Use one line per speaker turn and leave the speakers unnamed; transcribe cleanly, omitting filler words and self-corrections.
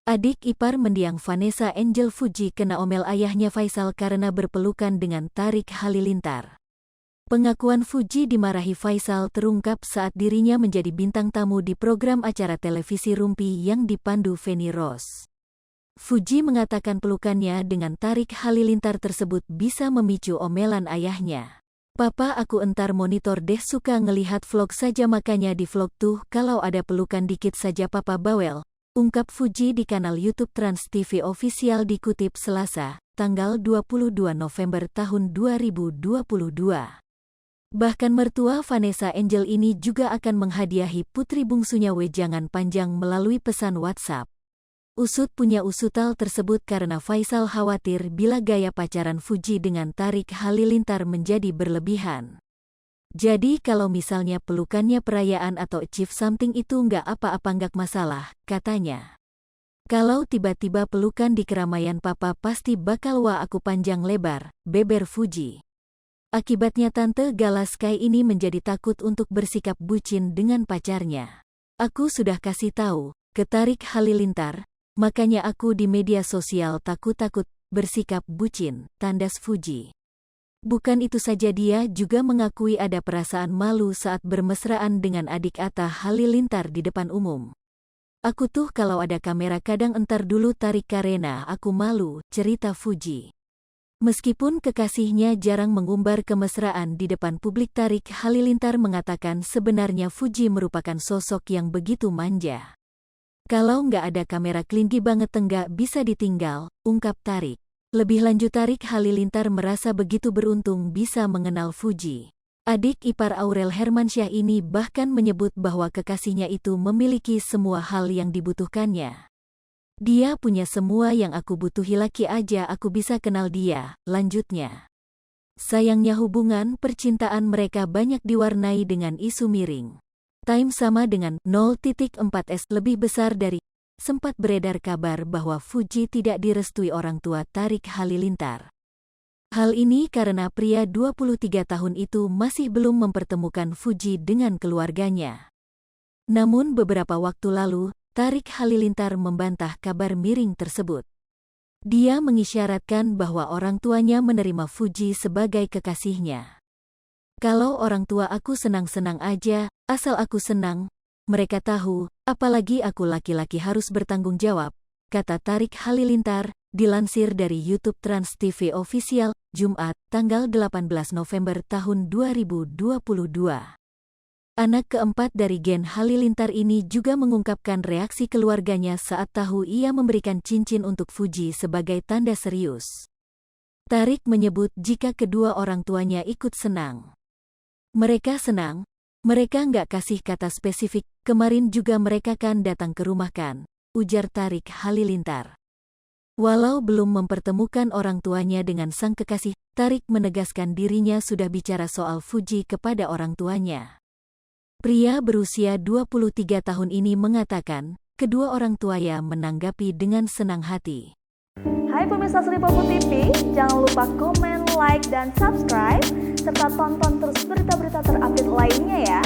Adik ipar mendiang Vanessa Angel Fuji kena omel ayahnya Faisal karena berpelukan dengan Tarik Halilintar. Pengakuan Fuji dimarahi Faisal terungkap saat dirinya menjadi bintang tamu di program acara televisi Rumpi yang dipandu Feni Rose. Fuji mengatakan pelukannya dengan Tarik Halilintar tersebut bisa memicu omelan ayahnya. "Papa, aku entar monitor deh, suka ngelihat vlog saja, makanya di vlog tuh kalau ada pelukan dikit saja papa bawel," ungkap Fuji di kanal YouTube Trans TV Official dikutip Selasa, tanggal 22 November tahun 2022. Bahkan mertua Vanessa Angel ini juga akan menghadiahi putri bungsunya wejangan panjang melalui pesan WhatsApp. Usut punya usutal tersebut karena Faisal khawatir bila gaya pacaran Fuji dengan Tarik Halilintar menjadi berlebihan. "Jadi kalau misalnya pelukannya perayaan atau achieve something itu nggak apa-apa, nggak masalah," katanya. "Kalau tiba-tiba pelukan di keramaian papa pasti bakal wah aku panjang lebar," beber Fuji. Akibatnya Tante Galaskai ini menjadi takut untuk bersikap bucin dengan pacarnya. "Aku sudah kasih tahu ke Tarik Halilintar, makanya aku di media sosial takut-takut bersikap bucin," tandas Fuji. Bukan itu saja, dia juga mengakui ada perasaan malu saat bermesraan dengan adik Atta Halilintar di depan umum. "Aku tuh kalau ada kamera kadang entar dulu tarik karena aku malu," cerita Fuji. Meskipun kekasihnya jarang mengumbar kemesraan di depan publik, Tarik Halilintar mengatakan sebenarnya Fuji merupakan sosok yang begitu manja. "Kalau nggak ada kamera klingi banget enggak bisa ditinggal," ungkap Tarik. Lebih lanjut, Tarik Halilintar merasa begitu beruntung bisa mengenal Fuji. Adik ipar Aurel Hermansyah ini bahkan menyebut bahwa kekasihnya itu memiliki semua hal yang dibutuhkannya. "Dia punya semua yang aku butuhi, laki aja aku bisa kenal dia," lanjutnya. Sayangnya hubungan percintaan mereka banyak diwarnai dengan isu miring. Time sama dengan 0.4s lebih besar dari. Sempat beredar kabar bahwa Fuji tidak direstui orang tua Tarik Halilintar. Hal ini karena pria 23 tahun itu masih belum mempertemukan Fuji dengan keluarganya. Namun beberapa waktu lalu, Tarik Halilintar membantah kabar miring tersebut. Dia mengisyaratkan bahwa orang tuanya menerima Fuji sebagai kekasihnya. "Kalau orang tua aku senang-senang aja, asal aku senang, mereka tahu, apalagi aku laki-laki harus bertanggung jawab," kata Tarik Halilintar, dilansir dari YouTube Trans TV Official, Jumat, tanggal 18 November tahun 2022. Anak keempat dari Gen Halilintar ini juga mengungkapkan reaksi keluarganya saat tahu ia memberikan cincin untuk Fuji sebagai tanda serius. Tarik menyebut jika kedua orang tuanya ikut senang. "Mereka senang, mereka nggak kasih kata spesifik, kemarin juga mereka kan datang ke rumah kan," ujar Tarik Halilintar. Walau belum mempertemukan orang tuanya dengan sang kekasih, Tarik menegaskan dirinya sudah bicara soal Fuji kepada orang tuanya. Pria berusia 23 tahun ini mengatakan, kedua orang tuanya menanggapi dengan senang hati.
Hai pemirsa Sri Popo TV, jangan lupa komen, like, dan subscribe, serta tonton terus berita-berita terupdate lainnya ya.